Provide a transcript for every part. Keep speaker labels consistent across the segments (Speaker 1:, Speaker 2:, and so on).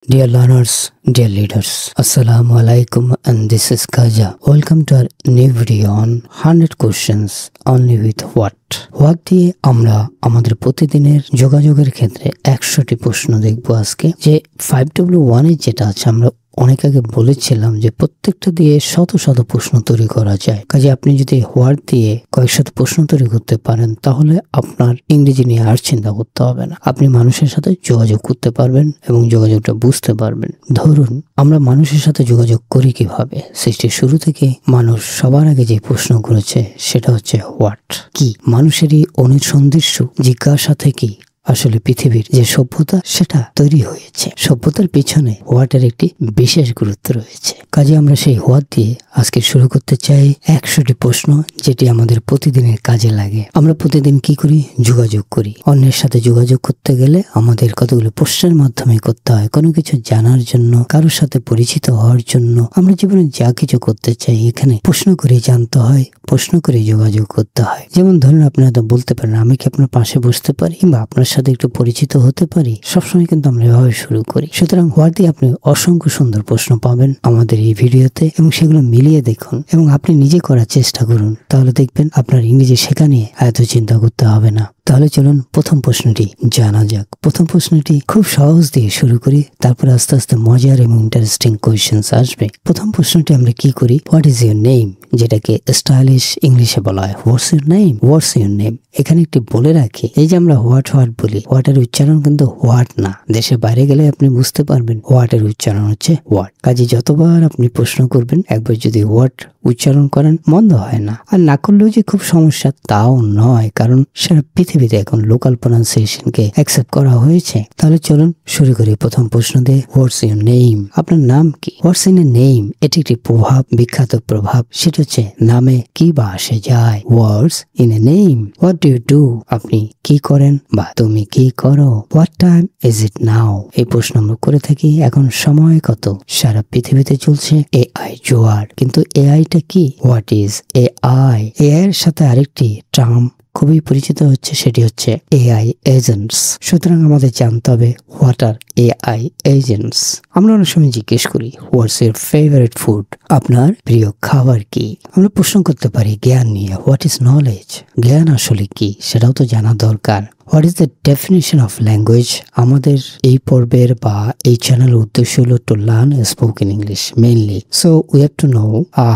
Speaker 1: Dear learners, dear leaders, Assalamu alaikum, and this is Kaja. Welcome to our new video on 100 questions only with what. What দিয়ে আমরা আমাদের প্রতিদিনের যোগাযোগের ক্ষেত্রে 100টি প্রশ্ন দেখব আজকে। যে 5W1 এর যেটা আছে, আমরা অনেক আগে বলেছিলাম যে প্রত্যেকটা দিয়ে শত শত প্রশ্ন তৈরি করা যায়। কাজে আপনি যদি হোয়াট দিয়ে কয়েক শত প্রশ্ন তৈরি করতে পারেন, তাহলে আপনার ইংরেজি নিয়ে আর চিন্তা করতে হবে না। আপনি মানুষের সাথে যোগাযোগ করতে পারবেন এবং যোগাযোগটা বুঝতে পারবেন। ধরুন, আমরা মানুষের সাথে যোগাযোগ করি কিভাবে? সৃষ্টির শুরু থেকে মানুষ সবার আগে যে প্রশ্ন করেছে সেটা হচ্ছে হোয়াট। কি? মানুষেরই অনুসন্ধিৎসু জিজ্ঞাসা থেকেই আসলে পৃথিবীর যে সভ্যতা সেটা তৈরি হয়েছে। সভ্যতার পিছনে হোয়াটের একটি বিশেষ গুরুত্ব রয়েছে। কাজে আমরা সেই হোয়াট দিয়ে আজকে শুরু করতে চাই 100টি প্রশ্ন, যেটি আমাদের প্রতিদিনের কাজে লাগে। আমরা প্রতিদিন কি করি? যোগাযোগ করি। অন্যের সাথে যোগাযোগ করতে গেলে আমাদের কতগুলো প্রশ্নের মাধ্যমে করতে হয়। কোনো কিছু জানার জন্য, কারোর সাথে পরিচিত হওয়ার জন্য, আমরা জীবনে যা কিছু করতে চাই এখানে প্রশ্ন করে জানতে হয়, প্রশ্ন করে যোগাযোগ করতে হয়। যেমন ধরুন, আপনি হয়তো বলতে পারেন, আমি কি আপনার পাশে বসতে পারি, কিংবা আপনার সাথে একটু পরিচিত হতে পারি। সবসময় কিন্তু আমরা এভাবে শুরু করি। সুতরাং হোয়াট দিয়ে আপনি অসংখ্য সুন্দর প্রশ্ন পাবেন আমাদের এই ভিডিওতে, এবং সেগুলো মিলিয়ে দেখুন এবং আপনি নিজে করার চেষ্টা করুন। তাহলে দেখবেন আপনার ইংরেজি শেখা নিয়ে এত চিন্তা করতে হবে না। তাহলে চলুন প্রথম প্রশ্নটি জানা যাক। প্রথম প্রশ্নটি খুব সহজ দিয়ে শুরু করি, তারপর আস্তে আস্তে মজার এবং ইন্টারেস্টিং কোয়েশ্চেন্স আসবে। প্রথম প্রশ্নটি আমরা কি করি? হোয়াট ইজ ইউর নেম, যেটাকে স্টাইলিশ ইংলিশে বলা হয় what's your name. What's your name এখানে একটি বলে রাখি, এই যে আমরা হোয়াট বলি, হোয়াটের উচ্চারণ কিন্তু হোয়াট না। দেশের বাইরে গেলে আপনি বুঝতে পারবেন হোয়াটের উচ্চারণ হচ্ছে হোয়াট। কাজে যতবার আপনি প্রশ্ন করবেন, একবার যদি হোয়াট উচ্চারণ করেন মন্দ হয় না। আর না করলেও যে খুব সমস্যা তাও নয়, কারণ সারা পৃথিবীতে এখন লোকাল প্রনাউন্সিয়েশনকে অ্যাকসেপ্ট করা হয়েছে। তাহলে চলুন শুরু করি প্রথম প্রশ্ন দিয়ে। What's your name? আপনার নাম কি? হোয়াটস ইন এ নেম এটি একটি প্রভাব, বিখ্যাত প্রভাব। সেটা হচ্ছে নামে কি বা আসে যায়। What's in a name? What do you do? আপনি কি করেন বা তুমি কি করো? What time is it now? এই প্রশ্ন আমরা করে থাকি। এখন সময় কত? সারা পৃথিবীতে চলছে এআই জোয়ার, কিন্তু এআই টা কি? What is AI? এআই এর সাথে আরেকটি টার্ম খুবই পরিচিত হচ্ছে, সেটি হচ্ছে এআই এজেন্টস। সুতরাং আমাদের জানতে হবে হোয়াট আর এআই এজেন্টস। আমরা অনেক সময় জিজ্ঞেস করি হোয়াটস ইউর ফেভারিট ফুড? আপনার প্রিয় খাবার কি? আমরা প্রশ্ন করতে পারি জ্ঞান নিয়ে, হোয়াট ইজ নলেজ? জ্ঞান আসলে কি সেটাও তো জানা দরকার। What is the definition of language? আমাদের এই পর্বের বা এই চ্যানেলের উদ্দেশ্য হলো to learn spoken English mainly. So we have to know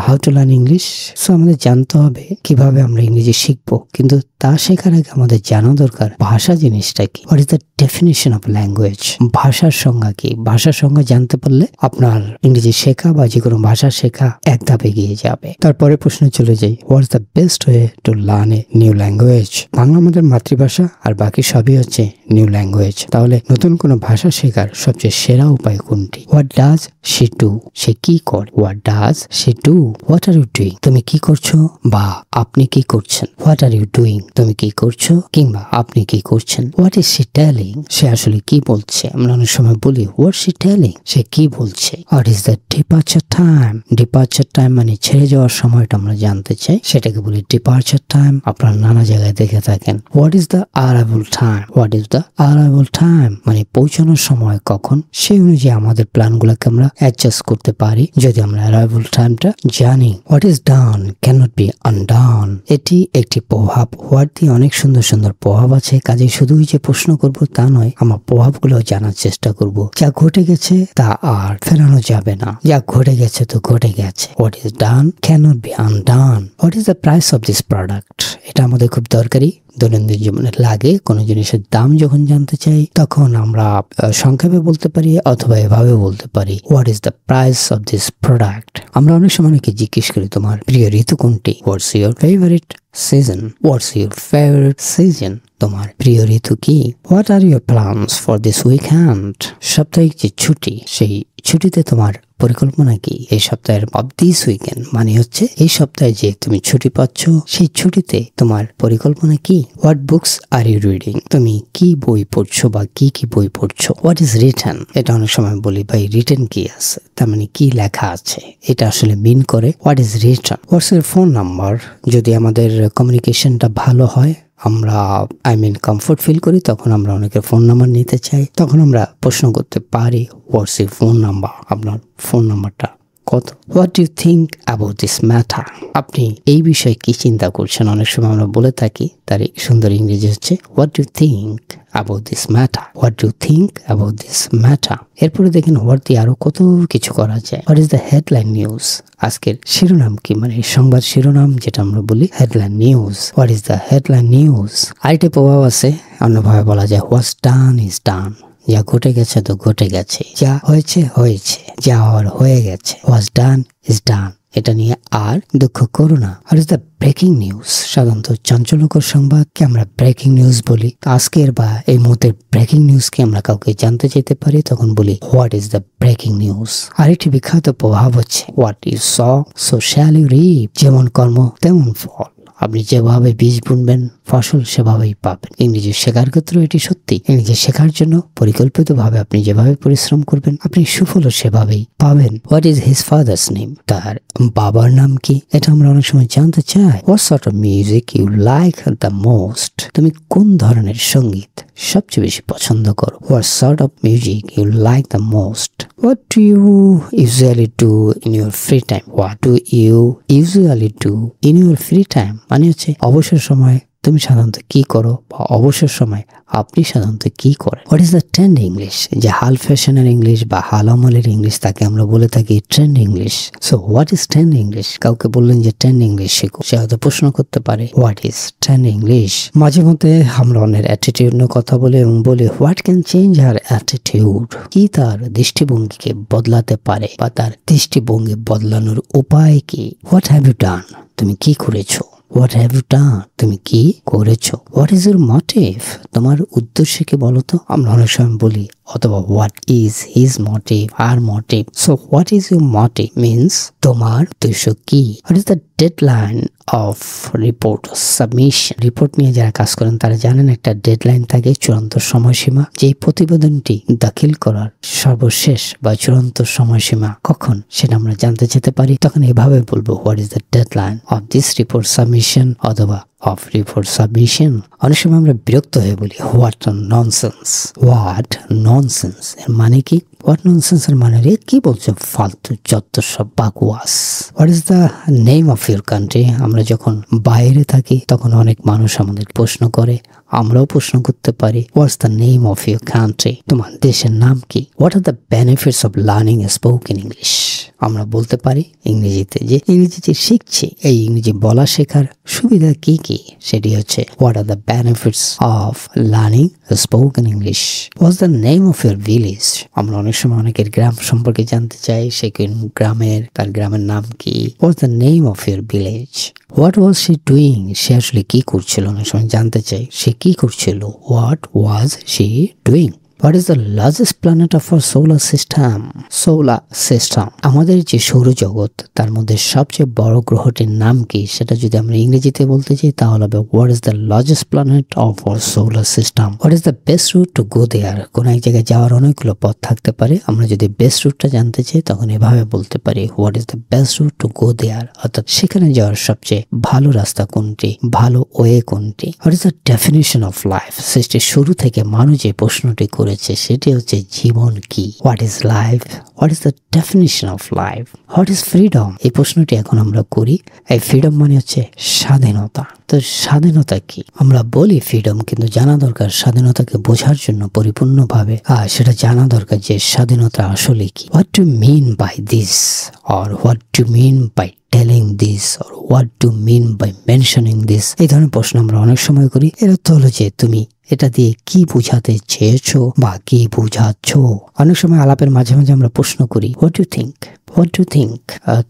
Speaker 1: how to learn English. So আমাদের জানতে হবে কিভাবে আমরা ইংরেজি শিখবো, কিন্তু তা শেখার আগে আমাদের জানা দরকার ভাষা জিনিসটা কি। What is the definition of language? ভাষার সংজ্ঞা কি? ভাষার সংজ্ঞা জানতে পারলে আপনার ইংরেজি শেখা বা যে কোনো ভাষা শেখা এক ধাপ এগিয়ে যাবে। তারপরে প্রশ্ন চলে যাই, what is the best way to learn a new language? Bangla আমাদের মাতৃভাষা, আর বাকি সবই হচ্ছে নিউ ল্যাঙ্গুয়েজ। তাহলে নতুন কোনো ভাষা শেখার সবচেয়ে সেরা উপায় কোনটি? What does she do? সে কি করে? What does she do? What are you doing? তুমি কি করছো বা আপনি কি করছেন? What are you doing? তুমি কি করছো কিংবা আপনি কি করছেন? What is she telling? সে আসলে কি বলছে? আমরা অনেক সময় বলি হোয়াট শি টেলিং, সে কি বলছে। What is the departure time? Departure time মানে ছেড়ে যাওয়ার সময়টা আমরা জানতে চাই, সেটাকে বলি ডিপার্চার টাইম। আপনারা নানা জায়গায় দেখে থাকেন। What is the arrival time? What is the arrival time মানে পৌঁছানোর সময় কখন। সেই অনুযায়ী আমাদের প্ল্যানগুলোকে আমরা অ্যাডজাস্ট করতে পারি যদি আমরা অ্যারাইভাল টাইমটা জানি। What is done cannot be undone, এটি একটি প্রভাব। হোয়াট দিয়ে অনেক সুন্দর সুন্দর প্রভাব আছে। কাজে শুধুই যে প্রশ্ন করব তা নয়, আমরা প্রভাবগুলো জানার চেষ্টা করব। যা ঘটে গেছে তা আর ফেরানো যাবে না, যা ঘটে গেছে তো ঘটে গেছে। What is done cannot be undone. What is the price of this product? এটা আমাদের খুব দরকারি, দৈনন্দিন জীবনে লাগে। কোনো জিনিসের দাম যখন জানতে চাই তখন আমরা সংক্ষেপে বলতে পারি অথবা এভাবে বলতে পারি, what is the price of this product. আমরা অনেক সময় অনেকে জিজ্ঞেস করি, তোমার প্রিয় ঋতু কোনটি? What's your favourite season? What's your favourite season? তোমার প্রিয় ঋতু কি? What are your plans for this weekend? সাপ্তাহিক যে ছুটি, সেই ছুটিতে তোমার পরিকল্পনা কি? এই সপ্তাহের অফ দিস উইকেন্ড মানে হচ্ছে এই সপ্তাহে যে তুমি ছুটি পাচ্ছ, সেই ছুটিতে তোমার পরিকল্পনা কি? What books are you reading? তুমি কি বই পড়ছো বা কি কি বই পড়ছো? What is written? এটা অনেক সময় বলি ভাই রিটেন কি আছে, তার মানে কি লেখা আছে, এটা আসলে মিন করে what is written. What's your phone number? যদি আমাদের কমিউনিকেশনটা ভালো হয়, আমরা কমফোর্ট ফিল করি, তখন আমরা অনেকের ফোন নাম্বার নিতে চাই। তখন আমরা প্রশ্ন করতে পারি, হোয়াটস ইউর ফোন নাম্বার, আপনার ফোন নাম্বারটা কত? What do you think about this matter, আপনি এই বিষয়ে কি চিন্তা করছেন? অনেক সময় আমরা বলে থাকি, তার সুন্দর ইংরেজি হচ্ছে what do you think about this matter, what do you think about this matter. এরপরে দেখেন হোয়াট দিয়ে আরো কত কিছু করা যায়। What is the headline news, আজকের শিরোনাম কি, মানে সংবাদ শিরোনাম যেটা আমরা বলি headline news. What is the headline news. আরেকটা প্রভাব আছে, অন্যভাবে বলা যায় হোয়াটস ডান ইজ ডান, যা ঘটে গেছে তো ঘটে গেছে, যা হয়েছে হয়েছে, যা হওয়ার হয়ে গেছে। হোয়াটস ডান ইজ ডান, এটা নিয়ে আর দুঃখ করো না। আর ইজ দ্য ব্রেকিং নিউজ, সাধারণত চাঞ্চল্যকর সংবাদকে আমরা ব্রেকিং নিউজ বলি। আজকের বা এই মুহূর্তের ব্রেকিং নিউজকে আমরা কাউকে জানতে চাইতে পারি, তখন বলি what is the breaking news. আরেকটি বিখ্যাত প্রভাব হচ্ছে what you sow so shall you reap, যেমন কর্ম তেমন ফল, আপনি যেভাবে বীজ বুনবেন ফসল সেভাবেই পাবেন। ইংরেজি শেখার ক্ষেত্রে এটি সত্যি। ইংরেজি শেখার জন্য পরিকল্পিতভাবে আপনি যেভাবে পরিশ্রম করবেন আপনি সুফলও সেভাবেই পাবেন। What is his father's name, তার বাবার নাম কি, এটা আমরা অনেক সময় জানতে চাই। What sort of music you like the most, তুমি কোন ধরনের সঙ্গীত সবচেয়ে বেশি পছন্দ করো। What sort of music you like the most. What do you usually do in your free time? What do you usually do in your free time? মানে হচ্ছে অবসর সময় তুমি সাধারণত কি করো, বা অবসর সময় আপনি সাধারণত কি করেন। What is the trend English, যে হাল ফ্যাশনের ইংলিশ বা হাল আমলের ইংলিশ তাকে আমরা বলে থাকি trend English. So what is trend English, কাউকে বললেন যে ট্রেন্ড ইংলিশ শিখো, সে হয়তো প্রশ্ন করতে পারে হোয়াট ইজ ট্রেন্ড ইংলিশ। মাঝে মধ্যে আমরা অন্যের অ্যাটিটিউড নিয়ে কথা বলি এবং বলি what can change her attitude, কি তার দৃষ্টিভঙ্গিকে বদলাতে পারে বা তার দৃষ্টিভঙ্গি বদলানোর উপায় কি। হোয়াট হ্যাভ ইউ ডান, তুমি কি করেছো। হোয়াট হ্যাভ ইউ ডান, তুমি কি করেছো। হোয়াট ইজ ইউর মোটিভ, তোমার উদ্দেশ্য কি বলো তো। আমরা অনেক সময় বলি অথবা হোয়াট ইজ হিজ মোটিভ, আর motive. So what is your motive means তোমার উদ্দেশ্য কি। What is the deadline of report submission, report নিয়ে যারা কাজ করেন তারা জানেন একটা ডেডলাইন থাকে, চূড়ান্ত সময়সীমা, যে প্রতিবেদনটি দাখিল করার সর্বশেষ বা চূড়ান্ত সময়সীমা কখন সেটা আমরা জানতে যেতে পারি। তখন এভাবে বলবো what is the deadline of this report submission অথবা অফ রিপোর্ট সাবমিশন। অনেক সময় আমরা বিরক্ত হয়ে বলি হোয়াট ননসেন্স, হোয়াট ননসেন্স এর মানে কি। হোয়াট ননসেন্স এর মানে রে কি বলছো, ফালতু যত সব বাকওয়াস। What is the name of your country, আমরা যখন বাইরে থাকি তখন অনেক মানুষ আমাদের প্রশ্ন করে, আমরাও প্রশ্ন করতে পারি হোয়াটস the name of your country, তোমার দেশের নাম কি। What are the benefits of learning spoken English, আমরা বলতে পারি ইংরেজিতে যে ইংরেজিতে শিখছি, এই ইংরেজি বলা শেখার সুবিধা কি কি, সেটি হচ্ছে what are the benefits of learning spoken English. What's the name of your village, আমরা অনেক সময় অনেকের গ্রাম সম্পর্কে জানতে চাই, সে গ্রামের, তার গ্রামের নাম কি। What's the name of your village. What was she doing, সে আসলে কি করছিল, অনেক সময় জানতে চাই সে কি করছিল। What was she doing. What is the largest planet of our solar system? Solar system, আমাদের যে সৌরজগৎ তার মধ্যে সবচেয়ে বড় গ্রহটির নাম কি, সেটা যদি আমরা ইংরেজিতে বলতে চাই তাহলে হবে what is the largest planet of our solar system? What is the best route to go there? কোন এক জায়গায় যাওয়ার অনেকগুলো পথ থাকতে পারে, আমরা যদি বেস্ট রুটটা জানতে চাই তখন এভাবে বলতে পারি what is the best route to go there, অর্থাৎ সেখানে যাওয়ার সবচেয়ে ভালো রাস্তা কোনটি, ভালো ওয়ে কোনটি। What is the definition of life? সৃষ্টির শুরু থেকে মানুষ যে প্রশ্নটি করে সেটি হচ্ছে জীবন কি। What is life, what is the definition of life. What is freedom, এই প্রশ্নটি এখন আমরা করি। এই ফ্রিডম মানে হচ্ছে স্বাধীনতা। তো স্বাধীনতা কি, আমরা বলি ফ্রিডম, কিন্তু জানা দরকার স্বাধীনতাকে বোঝার জন্য পরিপূর্ণভাবে সেটা জানা দরকার যে স্বাধীনতা আসলে কি। What to mean by this, or what to mean by telling this, or what to mean by mentioning this, এই ধরনের প্রশ্ন আমরা অনেক সময় করি। এর অর্থ হলো যে তুমি এটা দিয়ে কি বোঝাতে চেয়েছো বা কি বোঝাচ্ছ। অনেক সময় আলাপের মাঝে মাঝে আমরা প্রশ্ন করি what you think, what do think,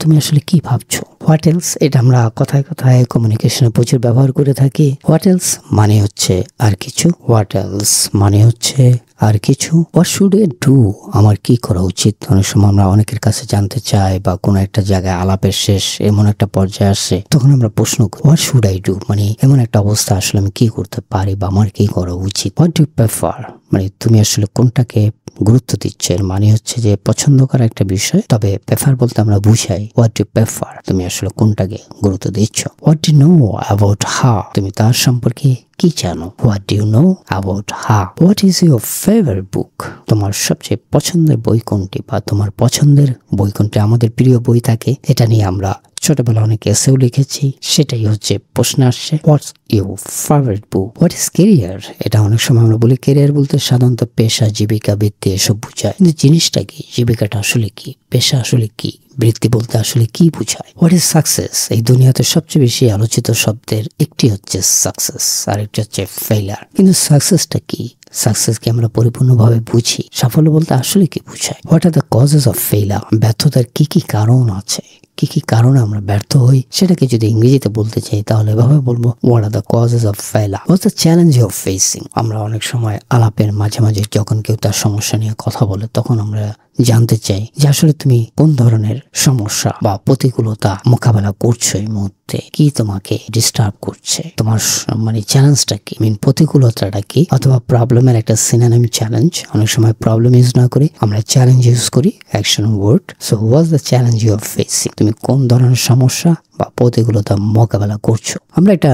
Speaker 1: তুমি আসলে কি ভাবছো। হোয়াট এলস, এটা আমরা কথায় কথায় কমিউনিকেশনে প্রচুর ব্যবহার করে থাকি। হোয়াট এলস মানে হচ্ছে আর কিছু, হোয়াট এলস মানে হচ্ছে আর কিছু। হোয়াট শুড আই ডু, আমার কি করা উচিত। অনেক সময় আমরা অনেকের কাছে জানতে চাই বা কোনো একটা জায়গায় আলাপের শেষ এমন একটা পর্যায়ে আসে তখন আমরা প্রশ্ন করি হোয়াট শুড আই ডু, মানে এমন একটা অবস্থা আসলে আমি কি করতে পারি বা আমার কি করা উচিত। হোয়াট ডু প্রেফার, মানে তুমি আসলে কোনটাকে গুরুত্ব দিচ্ছ, এর মানে হচ্ছে যে পছন্দ করা একটা বিষয়, তবে প্রেফার বলতে আমরা বুঝাই হোয়াট ইউ প্রেফার, তুমি আসলে কোনটাকে গুরুত্ব দিচ্ছ। What do know about how, তুমি তার সম্পর্কে কি জানো। What do you know about how. What is your favourite book, তোমার সবচেয়ে পছন্দের বই কোনটি, বা তোমার পছন্দের বই কোনটি। আমাদের প্রিয় বই থাকে, এটা নিয়ে আমরা ছোটবেলা অনেক এসেও লিখেছি, সেটাই হচ্ছে প্রশ্ন আসছে what's your favourite book. What is career, এটা অনেক সময় আমরা বলি কেরিয়ার বলতে সাধারণত পেশা, জীবিকা, বৃত্তি এসব বোঝায়, কিন্তু জিনিসটা কি, জীবিকাটা আসলে কি, পেশা আসলে কি, বৃত্তি বলতে আসলে কি বোঝায়। হোয়াট ইজ সাকসেস, এই দুনিয়াতে সবচেয়ে বেশি আলোচিত শব্দের একটি হচ্ছে সাকসেস, আর একটি হচ্ছে ফেইলার। কিন্তু সাকসেসটা কি, সাকসেসকে আমরা পরিপূর্ণভাবে বুঝি, সাফল্য বলতে আসলে কি বোঝায়। What are the causes of failure, ব্যর্থতার কি কি কারণ আছে, কি কি কারণে আমরা ব্যর্থ হই, সেটাকে যদি ইংরেজিতে বলতে চাই তাহলে এভাবে বলবো what are the causes of failure. What's the challenge you are facing, আমরা অনেক সময় আলাপের মাঝে মাঝে যখন কেউ তার সমস্যা নিয়ে কথা বলে, তখন আমরা জানতে চাই যে আসলে তুমি কোন ধরনের সমস্যা বা প্রতিকূলতা মোকাবেলা করছো, এই মুহূর্তে কি তোমাকে ডিস্টার্ব করছে, তোমার মানে চ্যালেঞ্জটা কি, প্রতিকূলতাটা কি, অথবা প্রবলেমের একটা সিনোনিম চ্যালেঞ্জ। অনেক সময় প্রবলেম ইউজ না করি, আমরা চ্যালেঞ্জ ইউজ করি, action word. So what's the challenge you are facing, তুমি কোন ধরনের সমস্যা বা প্রতিকূলতা মোকাবেলা করছো। আমরা একটা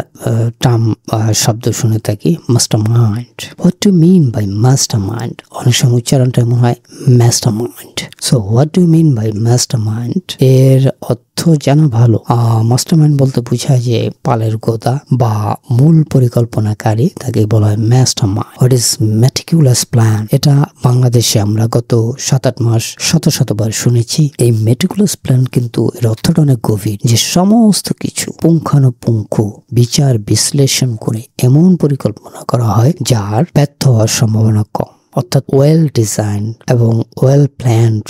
Speaker 1: টার্ম শব্দ শুনে থাকি mastermind. What do mean by mastermind, অনেক সময় উচ্চারণটা মনে হয় mastermind. So what do mean by mastermind, এর অর্থ জানা ভালো। মাস্টারমাইন্ড বলতে বোঝায় যে পালের গোদা বা মূল পরিকল্পনাকারী, তাকে বলা হয় mastermind. What is meticulous plan, এটা বাংলাদেশে আমরা গত 7-8 মাস শতবার শুনেছি। এই মেটিকুলাস প্ল্যান কিন্তু এর অর্থটা অনেক গভীর, যে সমস্ত কিছু পুঙ্খানুপুঙ্খ বিচার বিশ্লেষণ করে এমন পরিকল্পনা করা হয় যার ব্যর্থ হওয়ার সম্ভাবনা কম। অর্থাৎ ওয়েল ডিজাইন এবং ওয়েল প্ল্যান্ড,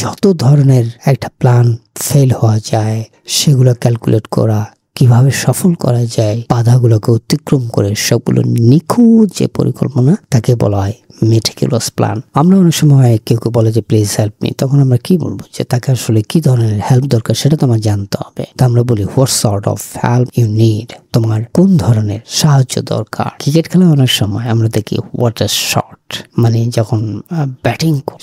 Speaker 1: যত ধরনের একটা প্ল্যান ফেল হওয়া যায় সেগুলো ক্যালকুলেট করা, কিভাবে সফল করা যায়, বাধাগুলোকে অতিক্রম করে সবগুলো নিখুঁত যে পরিকল্পনা, তাকে বলা হয় মেটিকুলাস প্ল্যান। আমরা অনেক সময় কেউ বলে যে প্লিজ হেল্প মি, তখন আমরা কি বলবো, যে তাকে আসলে কি ধরনের হেল্প দরকার সেটা তোমার জানতে হবে। তা আমরা বলি what sort of help you need, তোমার কোন ধরনের সাহায্য দরকার। ক্রিকেট খেলায় অনেক সময় আমরা দেখি হোয়াট এ শট, মানে যখন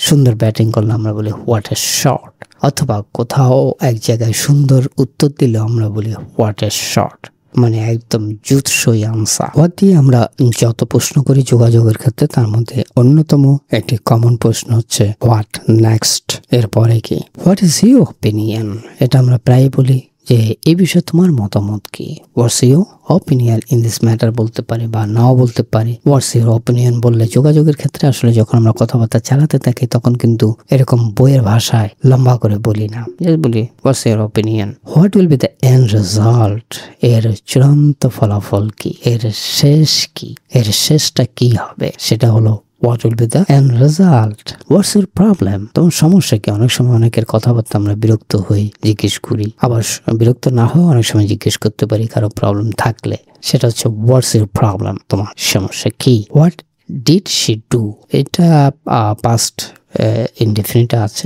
Speaker 1: সুন্দর ব্যাটিং করলে আমরা বলি হোয়াট এ শট, অথবা কোথাও এক জায়গায় সুন্দর উত্তর দিলে আমরা বলি হোয়াট এ শট, মানে একদম জুৎসই আনসার। হোয়াট দিয়ে আমরা যত প্রশ্ন করি যোগাযোগের ক্ষেত্রে, তার মধ্যে অন্যতম একটি কমন প্রশ্ন হচ্ছে হোয়াট নেক্সট, এরপরে কি। হোয়াট ইজ ইউর ওপিনিয়ন, এটা আমরা প্রায় বলি যে এই বিষয়ে তোমার মতামত কি। What's your opinion in this matter বলতে পারি বা নাও বলতে পারি। হোয়াটস ইউর ওপিনিয়ন বললে যোগাযোগের ক্ষেত্রে আসলে যখন আমরা কথাবার্তা চালাতে থাকি তখন কিন্তু এরকম বইয়ের ভাষায় লম্বা করে বলি না, বলি what's your opinion. What will be the end result, এর চূড়ান্ত ফলাফল কি, এর শেষ কি, এর শেষটা কি হবে, সেটা হলো what will be the end result. What's your problem, তোমার সমস্যা কি। অনেক সময় অনেকের কথাবার্তা আমরা বিরক্ত হই, জিজ্ঞেস করি, আবার বিরক্ত না হয়ে অনেক সময় জিজ্ঞেস করতে পারি কারো প্রবলেম থাকলে, সেটা হচ্ছে what's your problem, তোমার সমস্যা কি। what did she do, এটা past ইনডেফিনিট আছে,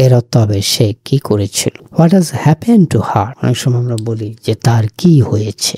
Speaker 1: এর অর্থ হবে সে কি করেছিল। What has happened to her, অনেক সময় আমরা বলি যে তার কি হয়েছে,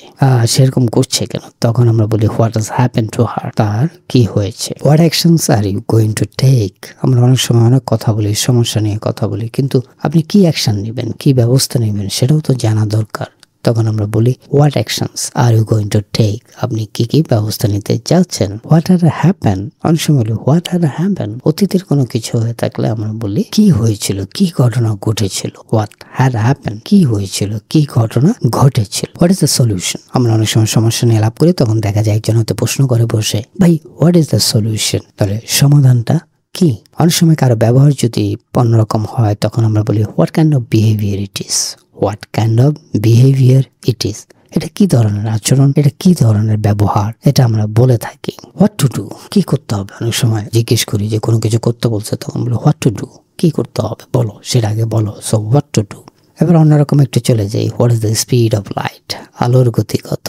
Speaker 1: সেরকম করছে কেন, তখন আমরা বলি what has happened to her, তার কি হয়েছে। What actions are you going to take, আমরা অনেক সময় অনেক কথা বলি, সমস্যা নিয়ে কথা বলি, কিন্তু আপনি কি অ্যাকশন নেবেন, কি ব্যবস্থা নেবেন সেটাও তো জানা দরকার। তখন আমরা বলি what actions are you going to take, আপনি কি কি ব্যবস্থা নিতে যাচ্ছেন। হোয়াট হ্যাড হ্যাপেন, অনেক সময় বলি হোয়াট হ্যাড হ্যাপেন, অতীতের কোনো কিছু হয়ে থাকলে আমরা বলি কি হয়েছিল, কি ঘটনা ঘটেছিল। হোয়াট হ্যাড হ্যাপেন, কি হয়েছিল, কি ঘটনা ঘটেছিল। হোয়াট ইজ দ্য সলিউশন, আমরা অনেক সময় সমস্যা নিয়ে লাভ করি, তখন দেখা যায় একজন হয়তো প্রশ্ন করে বসে ভাই হোয়াট ইজ দ্য সলিউশন, তাহলে সমাধানটা কি। অনেক সময় কারো ব্যবহার যদি অন্যরকম হয় তখন আমরা বলি what kind of behaviour it is, what kind of behaviour it is, এটা কি ধরনের আচরণ, এটা কি ধরনের ব্যবহার, এটা আমরা বলে থাকি। হোয়াট টু ডু, কি করতে হবে, অনেক সময় জিজ্ঞেস করি যে কোনো কিছু করতে বলছে, তখন বলি হোয়াট টু ডু, কি করতে হবে বলো, সেটা আগে বলো। So what to do. এবার অন্যরকম একটু চলে যাই, what is the speed of light, আলোর গতি কত।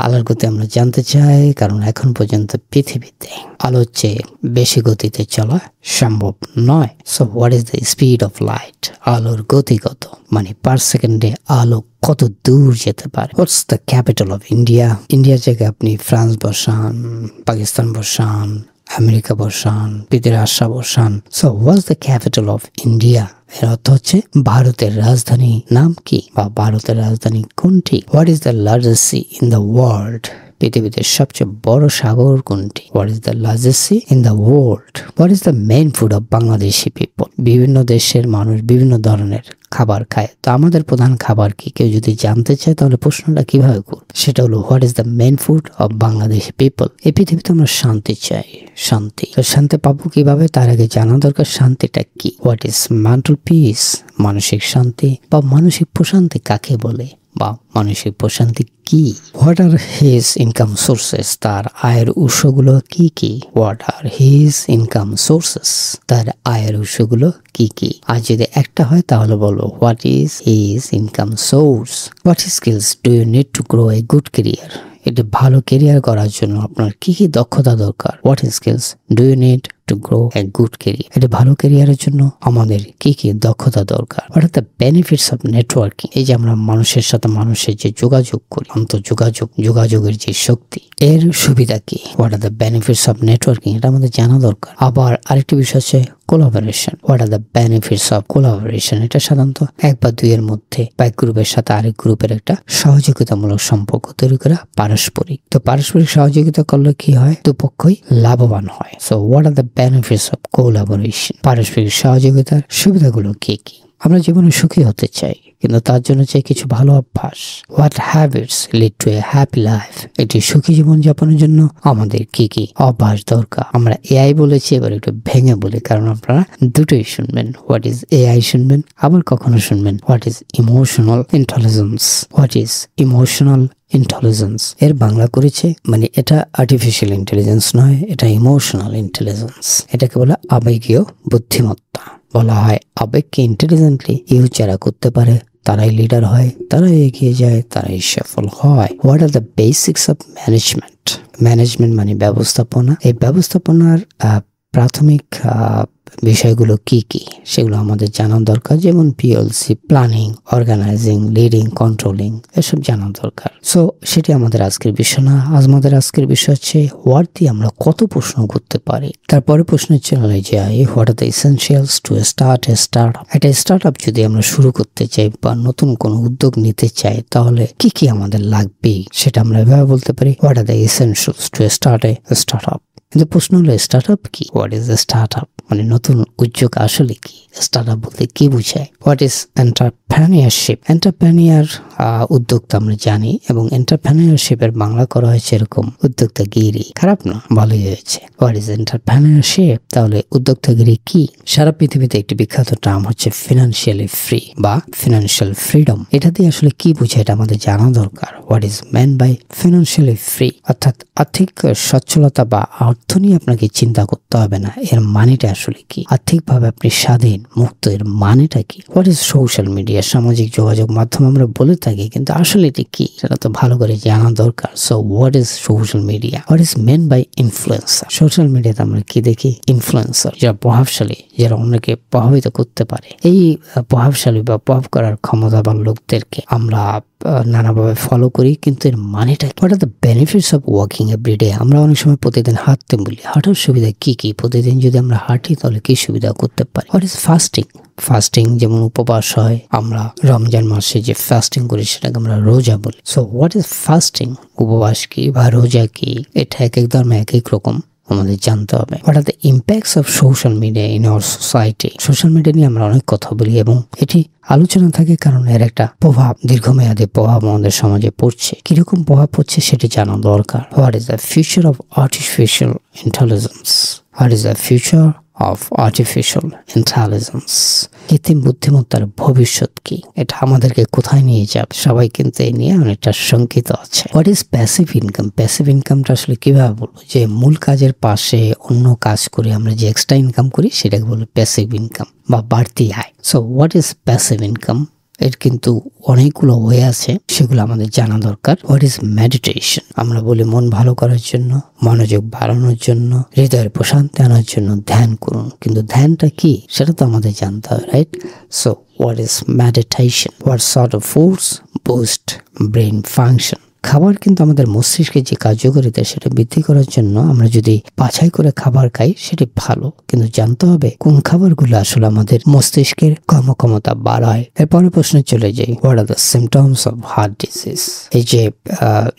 Speaker 1: আলোর গতি আমরা জানতে চাই, কারণ এখন পর্যন্ত পৃথিবীতে আলোর চেয়ে বেশি গতিতে চলা সম্ভব নয়। So what is the speed of light, আলোর গতি কত, মানে পার সেকেন্ডে আলো কত দূর যেতে পারে। What's the capital of India, ইন্ডিয়ার জায়গায় আপনি ফ্রান্স বসান, পাকিস্তান বসান, আমেরিকা বসান, পৃথিবীর আশা বসান। So what's the capital of India? এর অর্থ হচ্ছে ভারতের রাজধানী নাম কি, বা ভারতের রাজধানী কোনটি? What is the largest C in the world? পৃথিবীতে সবচেয়ে বড় সাগর কোনটি? What is the largest C in the world? What is the main food of Bangladeshi people? বিভিন্ন দেশের মানুষ বিভিন্ন ধরনের খাবার খায়, তো আমাদের প্রধান খাবার কি? কেউ যদি জানতে চায় তাহলে প্রশ্নটা কিভাবে করব? সেটা হলো what is the main food of Bangladeshi people. এই পৃথিবীতে আমরা শান্তি চাই, শান্তি। তো শান্তি পাবো কিভাবে? তার আগে জানা দরকার শান্তিটা কি। What is mental peace? মানসিক শান্তি বা মানসিক প্রশান্তি কাকে বলে, বা মানসিক প্রশান্তি কি? What are his income sources? তার আয়ের উৎসগুলো কি কি? What are his income sources? তার আয়ের উৎসগুলো কি কি? আর যদি একটা হয় তাহলে বলবো what is his income source. What skills do you need to grow a good career? এটা ভালো ক্যারিয়ার করার জন্য আপনার কি কি দক্ষতা দরকার? What skills do you need to grow a good career? এটা ভালো ক্যারিয়ারের জন্য আমাদের কি কি দক্ষতা দরকার? What are the benefits of networking? এই যে আমরা মানুষের সাথে মানুষের যে যোগাযোগ করি, যোগাযোগের যে শক্তি, এর সুবিধা কি? What are the benefits of networking? এটা আমাদের জানা দরকার। আবার আরেকটি বিষয় আছে collaboration. What are the benefits of collaboration? এটা সাধারণত এক বা দুইয়ের মধ্যে বা এক গ্রুপের সাথে আরেক গ্রুপের একটা সহযোগিতামূলক সম্পর্ক তৈরি করা, পারস্পরিক। তো পারস্পরিক সহযোগিতা করলে কি হয়? দুপক্ষই লাভবান হয়। So what are the benefits of collaboration? পারস্পরিক সহযোগিতার সুবিধাগুলো কি কি? আমরা জীবনে সুখী হতে চাই, কিন্তু তার জন্য চাই কিছু ভালো অভ্যাস। What habits lead to A happy life? এটি সুখী জীবন যাপনের জন্য আমাদের কি কি অভ্যাস দরকার? আমরা এআই বলেছি, এবার একটু ভেঙে বলি, কারণ আপনারা দুটোই শুনবেন। হোয়াট ইজ এআই শুনবেন, আবার কখনো শুনবেন what is emotional intelligence. What is emotional intelligence? এর বাংলা করেছে, মানে এটা আর্টিফিশিয়াল ইন্টেলিজেন্স নয়, এটা ইমোশনাল ইন্টেলিজেন্স। এটাকে বলে আবেগীয় বুদ্ধিমত্তা। বলা হয় আবেগকে ইন্টেলিজেন্টলি ইউজ যারা করতে পারে তারাই লিডার হয়, তারাই এগিয়ে যায়, তারাই সফল হয়। What are the basics of management? Management মানে ব্যবস্থাপনা। এই ব্যবস্থাপনার প্রাথমিক বিষয়গুলো কি কি সেগুলো আমাদের জানা দরকার। যেমন PLC, planning, organising, leading, controlling, এসব জানা দরকার। সো সেটি আমাদের আজকের বিষয় না। আমাদের আজকের বিষয় হচ্ছে হোয়াট দিয়ে আমরা কত প্রশ্ন করতে পারি। তারপরে প্রশ্ন চলে যায় what are the essentials to start A startup? একটা স্টার্টআপ যদি আমরা শুরু করতে চাই বা নতুন কোনো উদ্যোগ নিতে চাই তাহলে কি কি আমাদের লাগবে, সেটা আমরা এভাবে বলতে পারি what are the essentials to start A startup. কিন্তু প্রশ্ন হলো স্টার্টআপ কি? What is a startup? মানে নতুন উদ্যোগ আসলে কি? স্টার্টআপ বলতে কি বোঝায়? What is entrepreneurship? এন্টারপ্রেনিয়ার উদ্যোক্তা আমরা জানি, এবং এন্টারপ্রেনিয়ারশিপের বাংলা করা হয়েছে এরকম উদ্যোক্তাগিরি। খারাপ না, ভালোই হয়েছে। What is entrepreneurship? তাহলে উদ্যোক্তাগিরি কি? সারা পৃথিবীতে একটি বিখ্যাত টার্ম হচ্ছে ফিনান্সিয়ালি ফ্রি বা ফিনান্সিয়াল ফ্রিডম। এটা দিয়ে আসলে কি বোঝায় এটা আমাদের জানা দরকার। What is meant by financially free? অর্থাৎ আর্থিক সচ্ছলতা বা অর্থ নিয়ে আপনাকে চিন্তা করতে হবে না, এর মানেটা আসলে কি? আর্থিকভাবে আপনি স্বাধীন, মুক্ত, এর মানেটা কি? What is social media? সামাজিক যোগাযোগ মাধ্যম আমরা বলে থাকি, কিন্তু আসলে এটি কি সেটা তো ভালো করে জানা দরকার। So what is social media? What is meant by influencer? Social মিডিয়াতে আমরা কি দেখি? ইনফ্লুয়েন্সার, যারা প্রভাবশালী, যারা অন্যকে প্রভাবিত করতে পারে। এই প্রভাবশালী বা প্রভাব করার ক্ষমতাবান লোকদেরকে আমরা নানাভাবে ফলো করি, কিন্তু এর মানেটা what are the benefits of walking every day? আমরা অনেক সময় প্রতিদিন হাঁটতে বলি, হাঁটার সুবিধা কি কি? প্রতিদিন যদি আমরা হাঁটি তাহলে কি সুবিধা করতে পারি? What is fasting? ফাস্টিং যেমন উপবাস হয়, আমরা রমজান মাসে যে ফাস্টিং করি সেটাকে আমরা রোজা বলি। So what is fasting? উপবাস কি বা রোজা কি? এটা এক এক ধর্মে এক এক রকম, আমাদের জানতে হবে। What are the impacts of social media in our society? Social media নিয়ে আমরা অনেক কথা বলি এবং এটি আলোচনা থাকে কারণ এর একটা প্রভাব, দীর্ঘমেয়াদী প্রভাব আমাদের সমাজে পড়ছে। কিরকম প্রভাব পড়ছে সেটি জানা দরকার। What is the future of artificial intelligence? What is the future of artificial intelligence? কৃত্রিম বুদ্ধিমত্তার ভবিষ্যৎ কি? এটা আমাদেরকে কোথায় নিয়ে যাবে? সবাই কিন্তু এই নিয়ে অনেকটা শঙ্কিত আছে। What is passive income? Passive ইনকামটা আসলে কিভাবে বলবো? যে মূল কাজের পাশে অন্য কাজ করে আমরা যে এক্সট্রা ইনকাম করি সেটাকে বলে প্যাসিভ ইনকাম বা বাড়তি আয়। So what is passive income? এর কিন্তু অনেকগুলো ওয়ে আছে, সেগুলো আমাদের জানা দরকার। What is meditation? আমরা বলি মন ভালো করার জন্য, মনোযোগ বাড়ানোর জন্য, হৃদয়ের প্রশান্তি আনার জন্য ধ্যান করুন, কিন্তু ধ্যানটা কি সেটা তো আমাদের জানতে হবে, right? So what is meditation? What sort of foods boost brain function? খাবার কিন্তু আমাদের মস্তিষ্কে যে কার্যকারিতা সেটা বৃদ্ধি করার জন্য আমরা যদি বাছাই করে খাবার খাই সেটি ভালো, কিন্তু জানতে হবে কোন খাবারগুলো আসলে আমাদের মস্তিষ্কের কর্মক্ষমতা বাড়ায়। এরপরে প্রশ্নে চলে যাই, what are the symptoms of heart disease. এই যে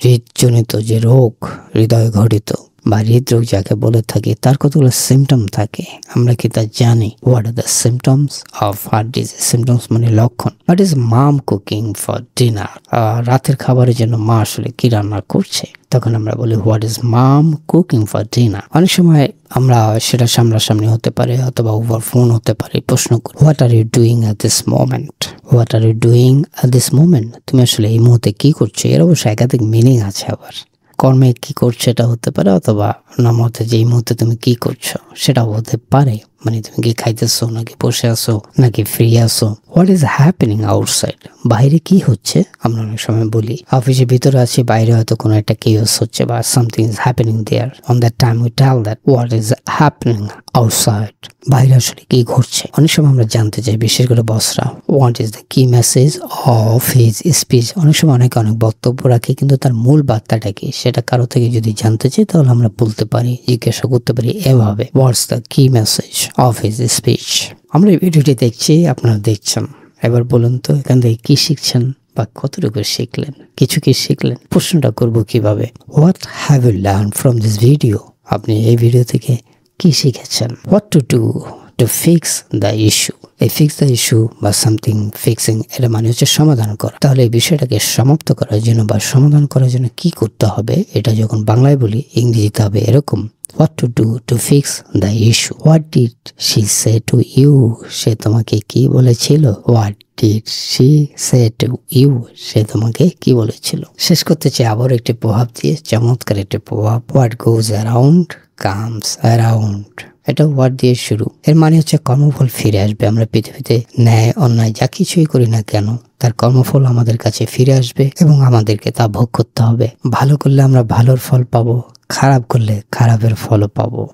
Speaker 1: হৃদজনিত যে রোগ, হৃদয় ঘটিত বা হৃদরোগ যাকে বলে থাকি, তার কতগুলো সিমটম থাকে আমরা কি তা জানি? What are the symptoms of heart disease? Symptoms মানে লক্ষণ। What is mum cooking for dinner? রাতের খাবারের জন্য মা আসলে কি রান্না করছে, তখন আমরা বলি what is mum cooking for dinner. অনেক সময় আমরা সেটা সামনাসামনি হতে পারে অথবা ওভার ফোন হতে পারে, প্রশ্ন করি what are you doing at this moment? What are you doing at this moment? তুমি আসলে এই মুহূর্তে কি করছো? এর অবশ্য একাধিক মিনিং আছে। আবার কর্মে কি করছো এটা হতে পারে, অথবা নামতে যে এই মুহূর্তে তুমি কি করছো সেটাও হতে পারে। মানে তুমি কি খাইতেছো, নাকি বসে আছো, নাকি ফ্রি আছো? What is happening outside? বাইরে কি হচ্ছে? আমরা অনেক সময় বলি অফিসের ভিতরে আছি, বাইরে হয়তো কোনো একটা কেওস হচ্ছে বা something is happening there. On that time we tell that what is happening outside. বাইরে আসলে কি ঘটছে? অনেক সময় আমরা জানতে চাই, বিশেষ করে বসরা, হোয়াট ইজ দ্য কি মেসেজ অফ হিজ স্পিচ। অনেক সময় অনেক বক্তব্য রাখে, কিন্তু তার মূল বার্তাটা কি সেটা কারো থেকে যদি জানতে চাই তাহলে আমরা বলতে পারি, জিজ্ঞাসা করতে পারি এভাবে, হোয়াটস দ্য কি মেসেজ অফ হিজ স্পিচ। আমরা এই ভিডিওটি দেখছি, আপনারা দেখছেন। এবার বলুন তো এখান থেকে কি শিখছেন বা কতটুকু শিখলেন? কিছু কি শিখলেন? প্রশ্নটা করবো কিভাবে, what have you learn from this video? আপনি এই ভিডিও থেকে কি শিখেছেন? What to do to fix the issue. এই ফিক্স দ্য ইস্যু বা সামথিং ফিক্সিং, এটা মানে হচ্ছে সমাধান করা। তাহলে এই বিষয়টাকে সমাপ্ত করার জন্য বা সমাধান করার জন্য কি করতে হবে, এটা যখন বাংলায় বলি ইংরেজিতে হবে এরকম, what to do to fix the issue. What did she say to you? সে তোমাকে কি বলেছিল? What did she say to you? সে তোমাকে কি বলেছিল? শেষ করতে চাই আবার একটি প্রভাব দিয়ে, চমৎকার একটি প্রভাব, what goes around comes around। এটা ওয়ার্ড দিয়ে শুরু। এর মানে হচ্ছে কর্মফল ফিরে আসবে। আমরা পৃথিবীতে ন্যায় অন্যায় যা কিছুই করি না কেন, তার কর্মফল আমাদের কাছে ফিরে আসবে এবং আমাদেরকে তা ভোগ করতে হবে। ভালো করলে আমরা ভালোর ফল পাবো, খারাপ করলে খারাপের ফলও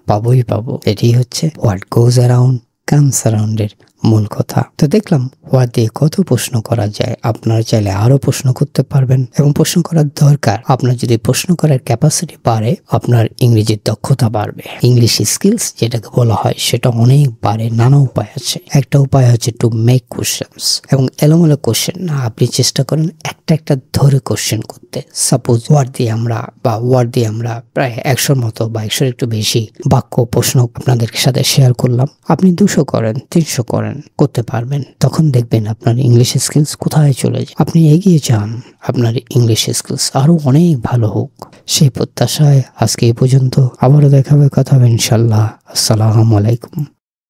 Speaker 1: পাবোই পাবো। এটি হচ্ছে what goes around comes around এর মূল কথা। তো দেখলাম হোয়াট দিয়ে কত প্রশ্ন করা যায়। আপনারা চাইলে আরো প্রশ্ন করতে পারবেন এবং প্রশ্ন করার দরকার। আপনার যদি প্রশ্ন করার ক্যাপাসিটি বাড়ে, আপনার ইংরেজির দক্ষতা বাড়বে। ইংলিশ স্কিলস যেটাকে বলা হয় সেটা অনেক বাড়ে। নানা উপায় আছে। একটা উপায় হচ্ছে টু মেক কোশ্চেন্স, এবং এলোমেলো কোশ্চেন না, আপনি চেষ্টা করেন একটা ধরে কোশ্চেন করতে। সাপোজ ওয়ার্ড দিয়ে আমরা প্রায় 100 মতো বা 100 একটু বেশি বাক্য প্রশ্ন আপনাদের সাথে শেয়ার করলাম। আপনি 200 করেন, 300 করেন, করতে পারবেন। তখন দেখবেন আপনার ইংলিশ স্কিলস কোথায় চলে যায়। আপনি এগিয়ে যান, আপনার ইংলিশ স্কিলস আরো অনেক ভালো হোক, সেই প্রত্যাশায় আজকে এই পর্যন্ত। আবারও দেখা হবে, কথা হবে ইনশাল্লাহ। আসসালামু আলাইকুম।